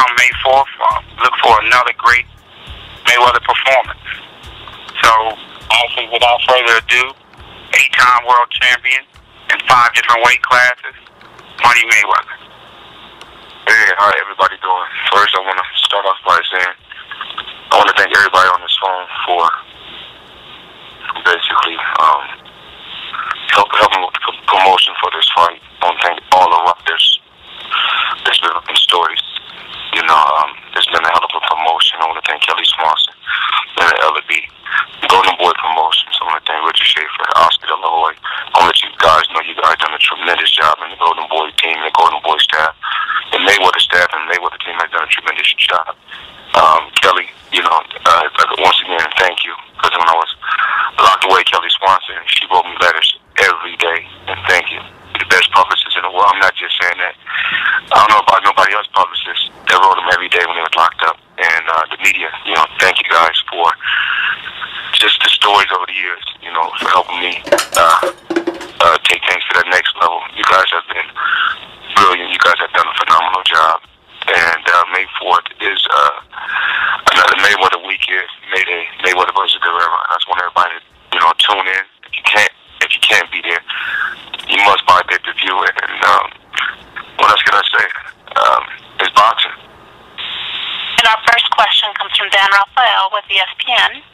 come May 4th, look for another great Mayweather performance. So, honestly, without further ado, 8-time world champion in 5 different weight classes, Money Mayweather. Hey, how everybody doing? First, I want to start off by saying I want to thank everybody on this phone for basically helping with the promotion for this fight. I want to thank all the writers. There's been stories. You know, there's been a hell of a promotion. I want to thank Kelly Swanson and LB, Golden Boy Promotions. I want to thank Richard Schaefer, Oscar De La Hoya. I want to let you guys know you guys done a tremendous job, and the Golden Boy team, the Golden Boy staff, the Mayweather staff, and the Mayweather team has done a tremendous job. Kelly, you know, once again, thank you. Because when I was locked away, Kelly Swanson, she wrote me letters every day, and thank you. You're the best publicist in the world. I'm not just saying that. I don't know about nobody else publicists that wrote them every day when they were locked up. And the media, you know, thank you guys for just the stories over the years, you know, for helping me take things to that next level. You guys have been brilliant. You guys have done a phenomenal job. And May 4th is another Mayweather weekend, Mayday, Mayweather versus Guerrero. I just want everybody to, you know, tune in. If you can't be there, you must buy pay-per-view. And what else can I say? It's boxing. And our first question comes from Dan Raphael with ESPN.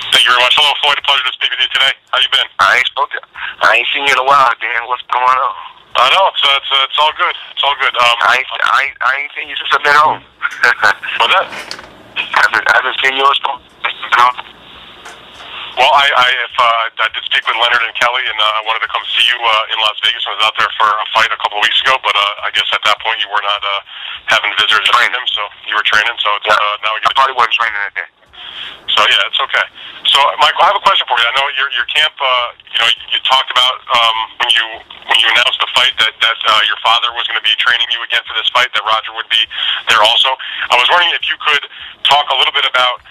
Thank you very much. Hello, Floyd. A pleasure to speak with you today. How you been? I ain't seen you in a while, Dan. What's going on? I know. It's all good. It's all good. I ain't seen you since I've been home. What's that? I haven't seen yours from. Well, I did speak with Leonard and Kelly, and I wanted to come see you in Las Vegas. I was out there for a fight a couple of weeks ago, but I guess at that point you were not having visitors training him, so you were training. So it's, now we get. I probably wasn't training that day. So yeah, it's okay. So Michael, I have a question for you. I know your camp. You know, you talked about when you announced the fight that your father was going to be training you again for this fight. That Roger would be there also. I was wondering if you could talk a little bit about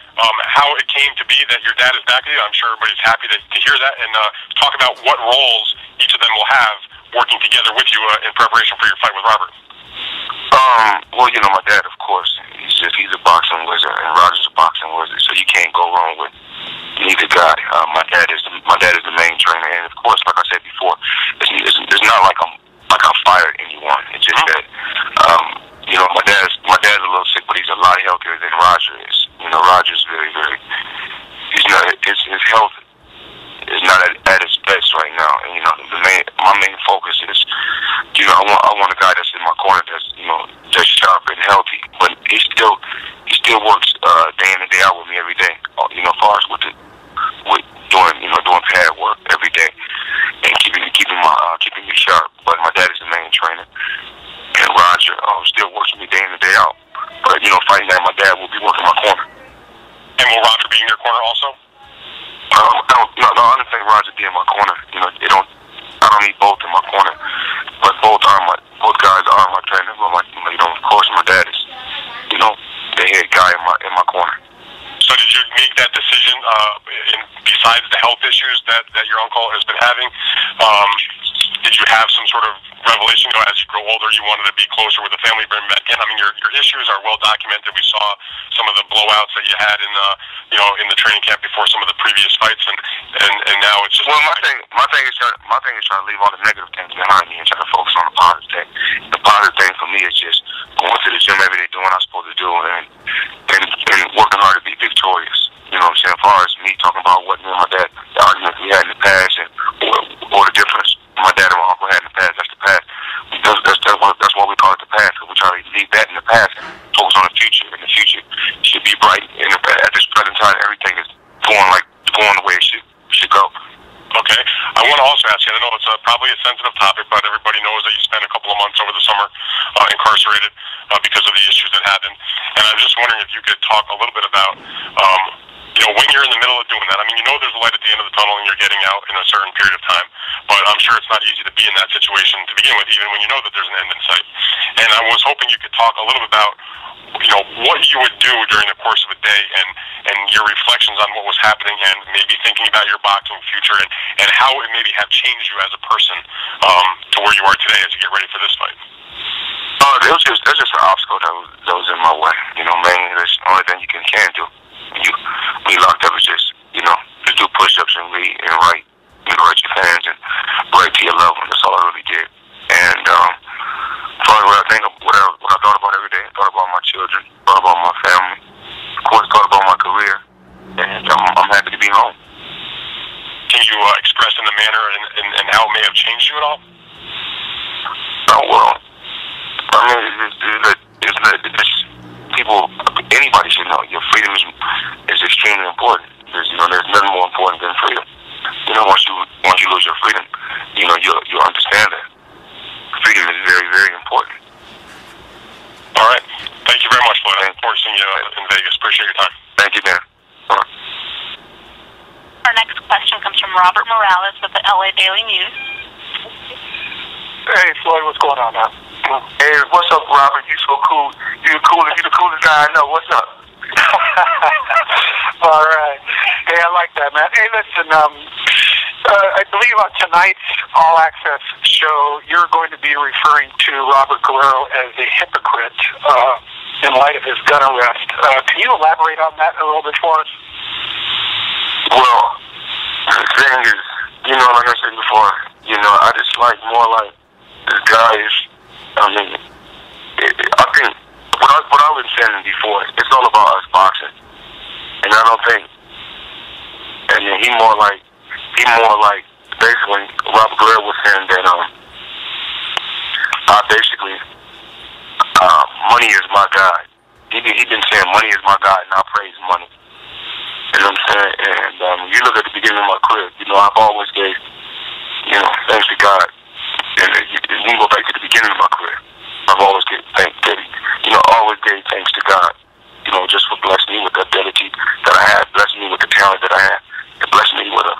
how it came to be that your dad is back with you. I'm sure everybody's happy to hear that, and talk about what roles each of them will have working together with you in preparation for your fight with Robert. Well, you know, my dad, of course, he's a boxing wizard, and Roger's a boxing wizard, so you can't go wrong with neither guy. My dad is the main trainer, and of course, like I said before, it's not like I'm fired anyone. It's just that, you know, my dad's a little sick, but he's a lot healthier than Roger is. You know, Roger's very, he's not, his health is not at its best right now, and you know, my main focus is, you know, I want a guy that's in my corner that's, you know, just sharp and healthy, but he still works day in and day out with me every day. You know, as far as with doing pad work every day and keeping me sharp. But my dad is the main trainer, and Roger still works with me day in and day out. But you know, fighting night, my dad will be working my corner. And will Roger be in your corner also? No, I don't think Roger be in my corner. You know, I don't need both in my corner, but both guys are my trainer. But you know, of course, my dad is, you know, the head guy in my corner. So did you make that decision, besides the health issues that your uncle has been having, did you have some sort of revelation, you know, as you grow older, you wanted to be closer with the family, bring back in? I mean, your issues are well documented. We saw some of the blowouts that you had in the training camp before some of the previous fights, and now it's just. Well, my thing is trying to leave all the negative things behind me and try to focus on the positive thing. The positive thing for me is just going to the gym every day, doing what I'm supposed to do, and working hard to be victorious. You know what I'm saying? As far as me talking about what me and my dad, the arguments we had in the past, and or the difference my dad and my uncle had in the past, that's the past. That's why we call it the past, because we try to leave that in the past and focus on the future. And the future should be bright. And at this present time, everything is going the way it should go. Okay. I want to also ask you, I know it's probably a sensitive topic, but everybody knows that you spent a couple of months over the summer incarcerated because of the issues that happened. And I'm just wondering if you could talk a little bit about, you know, when you're in the middle of doing that. I mean, you know there's a light at the end of the tunnel and you're getting out in a certain period of time, but I'm sure it's not easy to be in that situation to begin with, even when you know that there's an end in sight. And I was hoping you could talk a little bit about, you know, what you would do during the course of a day and your reflections on what was happening, and maybe thinking about your boxing future and how it maybe have changed you as a person to where you are today as you get ready for this fight. That's just an obstacle that was in my way. You know, mainly that's the only thing you can do. We locked up is just, you know, to do push-ups and read and write, you know, write your fans and write to your loved one. That's all I really did. And probably what I think of, what I thought about every day, I thought about my children, thought about my family, of course, thought about my career, and I'm happy to be home. Can you express in the manner and how it may have changed you at all? Oh, well, I mean, it's people, anybody should know your freedom is extremely important. You know, there's nothing more important than freedom. You know, once you lose your freedom, you know, you'll understand that. Freedom is very, very important. All right. Thank you very much, Floyd. I look forward to seeing you in Vegas. Appreciate your time. Thank you, Dan. Our next question comes from Robert Morales with the LA Daily News. Hey, Floyd, what's going on, man? Hey, what's up, Robert? You so cool. You the coolest guy I know. What's up? All right. Hey, I like that, man. Hey, listen, I believe on tonight's All Access show, you're going to be referring to Robert Guerrero as a hypocrite in light of his gun arrest. Can you elaborate on that a little bit for us? Well, the thing is, you know, like I said before, you know, I just like more like this guy is, I mean, I think what I was saying before, it's all about us boxing. And I don't think, and then he more like, basically, Robert Guerrero was saying that, money is my God. He been saying money is my God, and I praise money. You know what I'm saying? And you look at the beginning of my career, you know, I've always gave, you know, thanks to God. And you can go back to the beginning of my career. I've always always gave thanks to God, you know, just for blessing me with the ability that I have, blessing me with the talent that I have, and blessing me with a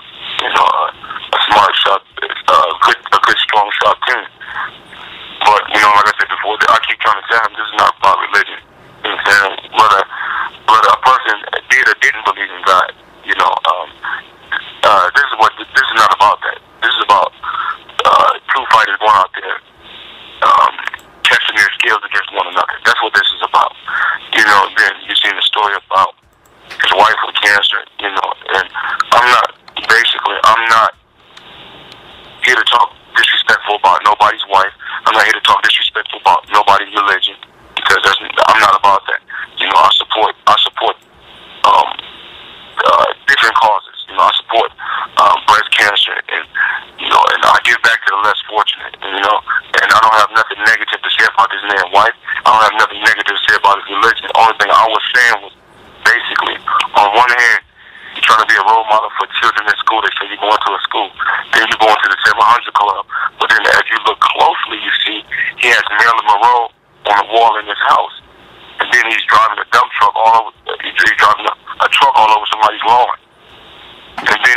smart, sharp, a good, strong, sharp team. But, you know, like I said before, I keep trying to tell him this is not about religion. You know what I'm saying? Whether a person did or didn't believe in God, you know, this is not about that. This is about two fighters going out there testing their skills against one another. That's what this is about. You know, then you've seen the story about his wife with cancer, you know, and I'm not here to talk disrespectful about nobody's wife. I'm not here to talk disrespectful about nobody's religion, because I'm not about that. You know, I support different causes. You know, I support breast cancer, and you know, and I give back to the less fortunate. You know, and I don't have nothing negative to say about this man's wife. I don't have nothing negative to say about his religion. The only thing I was saying was basically, on one hand, you're trying to be a role model for children in school. They say you're going to a school, then you're going to the 700 Club. But then, as you look closely, you see he has Marilyn Monroe on the wall in his house, and then he's driving a dump truck all over. He's driving a truck all over somebody's lawn. And then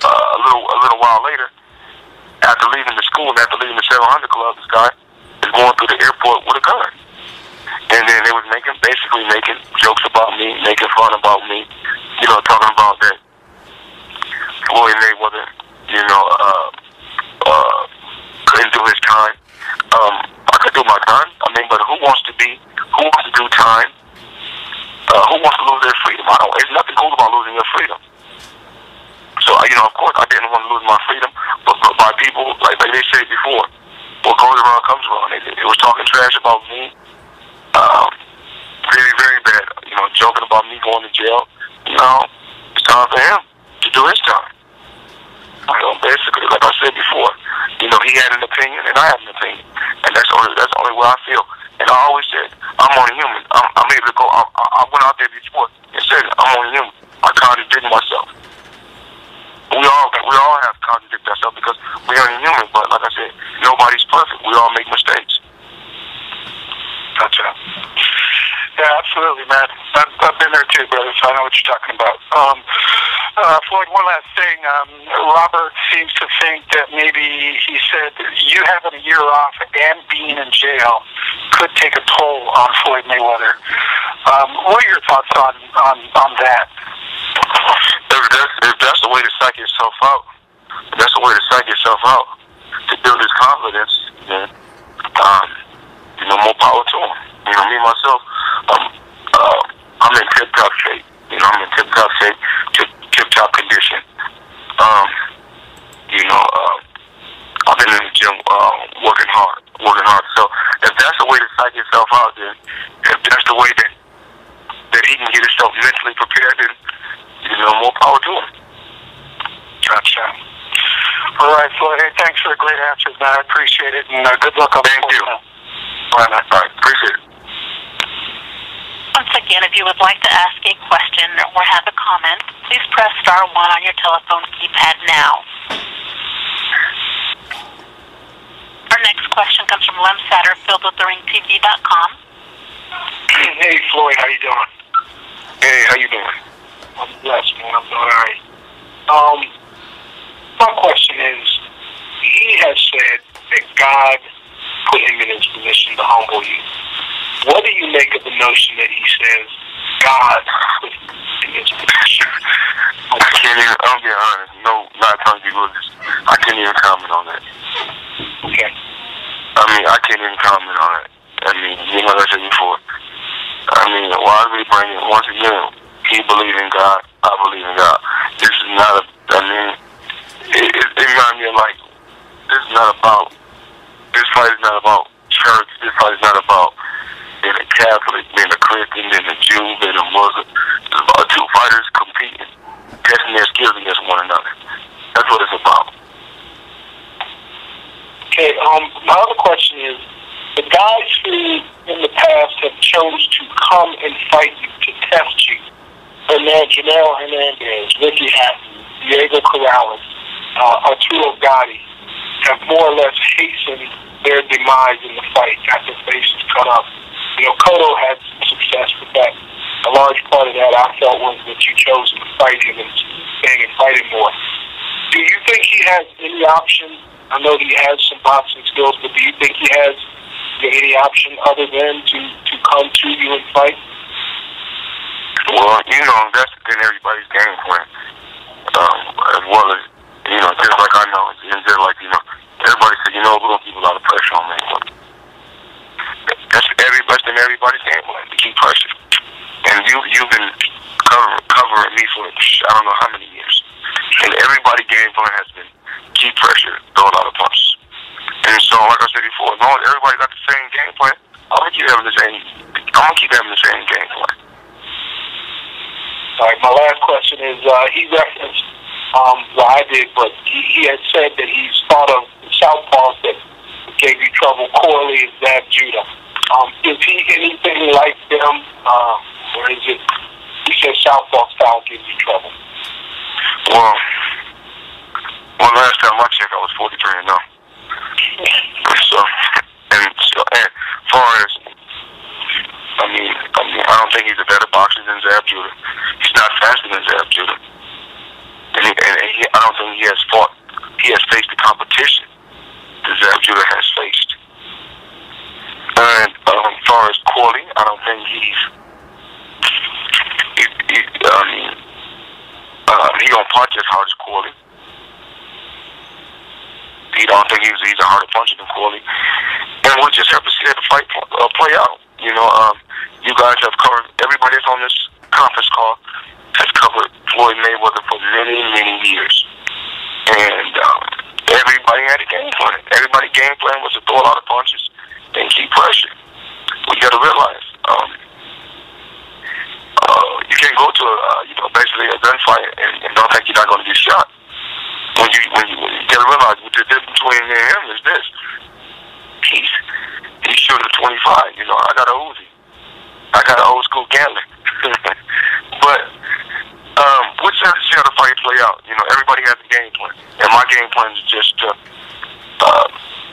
a little while later, after leaving the school and after leaving the 700 Club, this guy is going through the airport with a gun. And then they was basically making jokes about me, making fun about me, you know, talking about that Floyd Mayweather, you know, couldn't do his time. I could do my time. I mean, but who wants to do time? Who wants to lose their freedom? There's nothing cool about losing your freedom. So, you know, of course, I didn't want to lose my freedom, but by people, like they said before, what goes around comes around. It was talking trash about me. Very, very bad. You know, joking about me going to jail. You know, it's time for him to do his time. You know, basically, like I said before, you know, he had an opinion and I have an opinion, and that's the only way I feel. And I always said, I'm only human. I'm able to go. I went out there before and said, I'm only human. I contradicted myself. We all have contradicted ourselves because we're only human. But like I said, nobody's perfect. We all make mistakes. Gotcha. Yeah, absolutely, man. I've been there too, brother, so I know what you're talking about. Floyd, one last thing. Robert seems to think that maybe he said you having a year off and being in jail could take a toll on Floyd Mayweather. What are your thoughts on that? If that's the way to psych yourself out, to build his confidence, then You know, more power to him. You know, me myself, I'm in tip-top shape. You know, I'm in tip-top shape, tip-top condition. You know, I've been in the gym working hard. So if that's the way to psych yourself out, then if that's the way that he can get himself mentally prepared, then, you know, more power to him. Gotcha. All right, Floyd. Hey, thanks for the great answers, man. I appreciate it, and good luck on the Thank you. All right, man. All right, appreciate it. Once again, if you would like to ask a question or have a comment, please press *1 on your telephone keypad now. Our next question comes from Lem Satterfield with theringtv.com. Hey, Floyd. How you doing? Hey, how you doing? I'm blessed, man. I'm doing all right. My question is, he has said that God put him in his position to humble you. What do you make of the notion that he says God put him in his position? I can't even, I'll be honest, no, not trying to be religious. I can't even comment on that. Okay. I mean, I can't even comment on it. I mean, you know, like I said before. I mean, why are we bringing, once again, he believes in God, I believe in God. This is not a, I mean, it reminds me of like, this is not about, this fight is not about church, this fight is not about being a Catholic, being a Christian, being a Jew, being a Muslim. It's about two fighters competing, testing their skills against one another. That's what it's about. Okay, my other question is, the guys who in the past have chose to come and fight you, to test you, Janelle Hernandez, Ricky Hatton, Diego Corrales, Arturo Gotti, have more or less hastened their demise in the fight, got their faces cut up. You know, Cotto had some success with that. A large part of that I felt was that you chose to fight him and staying and fighting more. Do you think he has any option? I know he has some boxing skills, but do you think he has any option other than to come to you and fight? Well, you know, that's in everybody's game plan. As well as, you know, just like I know, and just like, you know, everybody said, you know, we're going to keep a lot of pressure on me. That's in everybody's game plan, to keep pressure. And you've been covering me for, I don't know how many years. And everybody's game plan has been keep pressure, throw a lot of punches. And so, like I said before, as long as everybody got the same game plan, I'm gonna keep having the same game plan. All right, my last question is, he referenced, well, I did, but he had said that he's thought of southpaws that gave you trouble, Corley and Zab Judah. Is he anything like them, or is it, he said southpaw style gives you trouble? Well, last time I checked, I was 43-0. So, and far as, I mean, I don't think he's a better boxer than Zab Judah. He's not faster than Zab Judah. And I don't think he has faced the competition that Zab Judah has faced. And as far as Corley, I don't think he don't punch as hard as Corley. I don't think he's a harder puncher than Corley. And we'll just have to see how the fight play out. You know, you guys have covered, everybody that's on this conference call has covered Floyd Mayweather for many, many years. And everybody had a game plan. Everybody's game plan was to throw a lot of punches and keep pressure. We got to realize, you can't go to basically a gunfight and don't think you're not going to get shot. When you got to realize what the difference between me and him is this: he's shooting 25. You know, I got a Uzi. I got an old school Gatling. But we'll just have to see how the fight play out. You know, everybody has a game plan, and my game plan is just to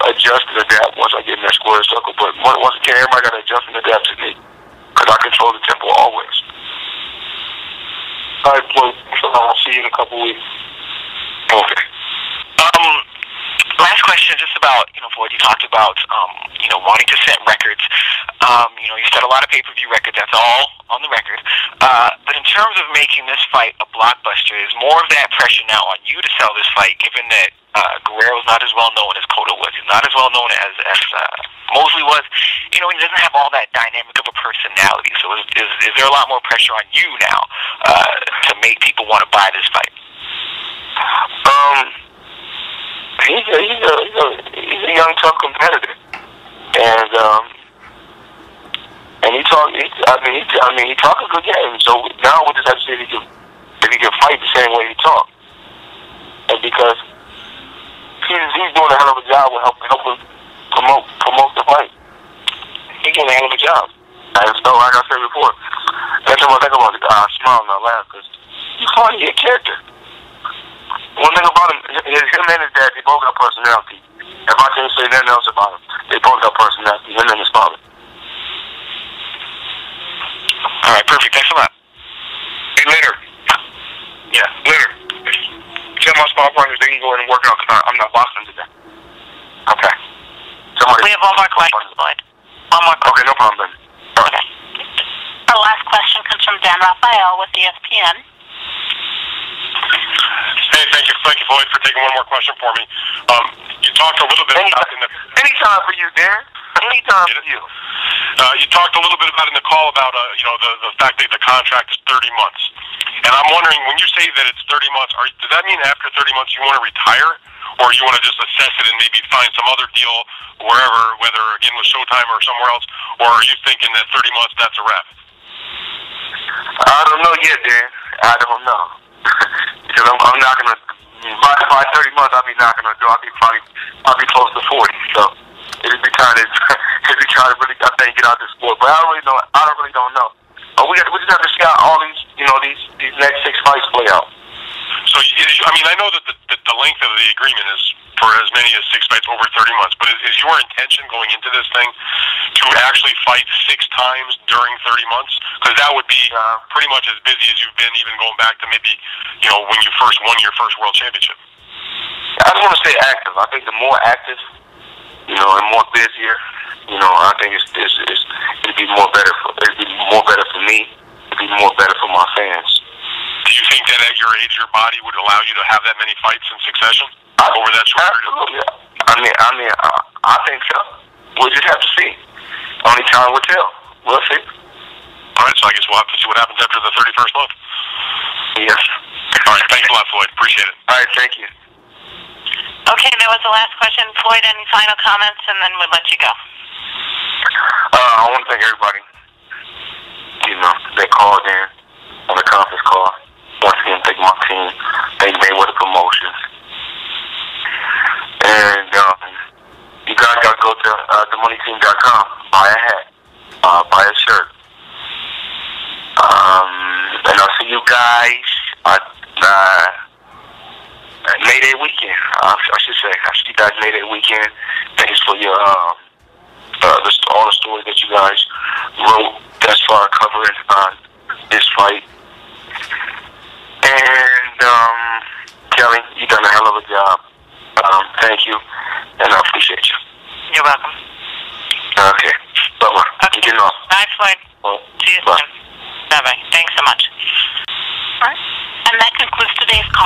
adjust and adapt once I get in that square circle. But once again, everybody got to adjust and adapt to me because I control the tempo always. All right, Floyd. I'll see you in a couple weeks. Okay. Last question, just about, Floyd, you talked about, wanting to set records. You set a lot of pay-per-view records. That's all on the record. But in terms of making this fight a blockbuster, is more of that pressure now on you to sell this fight, given that Guerrero's not as well known as Cotto was. He's not as well known as Mosley was. He doesn't have all that dynamic of a personality. So is there a lot more pressure on you now to make people want to buy this fight? He's a young, tough competitor, and he talk a good game. So now we just have to see if he can fight the same way he talk, and because he's doing a hell of a job with helping promote the fight. He's doing a hell of a job. And so, like I said before, every time I think about it, I smile and I laugh because he's funny, he's a character. One thing about him and his dad, they both got personality. If I can't say nothing else about him, they both got personality, him and his father. All right, perfect. Thanks a lot. Hey, later. Yeah, later. Tell my small partners they can go ahead and work out because I'm not boxing today. Okay. We have one more question, Floyd. One more question. Okay, no problem, then. All right. Okay. Our last question comes from Dan Raphael with ESPN. Hey, thank you, Floyd, for taking one more question for me. You talked a little bit about anytime for you, Darren. Anytime for you. You talked a little bit about in the call about the fact that the contract is 30 months, and I'm wondering, when you say that it's 30 months, does that mean after 30 months you want to retire, or you want to just assess it and maybe find some other deal wherever, whether again with Showtime or somewhere else, or are you thinking that 30 months that's a wrap? I don't know yet, Darren. I don't know. Because I'm not gonna. By 30 months, I'll be knocking on the door. I'll be close to 40. So it'd be trying to really, I think, get out this sport. But I don't really know. We just have to see how all these next 6 fights play out. So I know that the length of the agreement is for as many as 6 fights over 30 months. But is your intention going into this thing to actually fight 6 times during 30 months? Because that would be pretty much as busy as you've been, even going back to maybe when you first won your first world championship. I just want to stay active. I think the more active, and more busier, I think it'd be more better for me. It'd be more better for my fans. Do you think that at your age, your body would allow you to have that many fights in succession over that short period? Absolutely. I think so. We'll just have to see. Only time will tell. We'll see. All right, so I guess we'll have to see what happens after the 31st month. Yes. All right, thanks a lot, Floyd. Appreciate it. All right, thank you. Okay, that was the last question. Floyd, any final comments, and then we'll let you go. I want to thank everybody, that called in on the conference call. Once again, thank my team. Thank Mayweather Promotions. And you guys got to go to themoneyteam.com, buy a hat, buy a shirt. And I'll see you guys at Mayday weekend. I should say. I'll see you guys Mayday weekend. Thanks for your all the stories that you guys wrote thus far covering this fight. And Kelly, you done a hell of a job. Thank you, and I appreciate you. You're welcome. Okay. Bye-bye. Okay. Get off. Bye, Floyd. See you soon. Bye-bye. Thanks so much. All right. And that concludes today's call.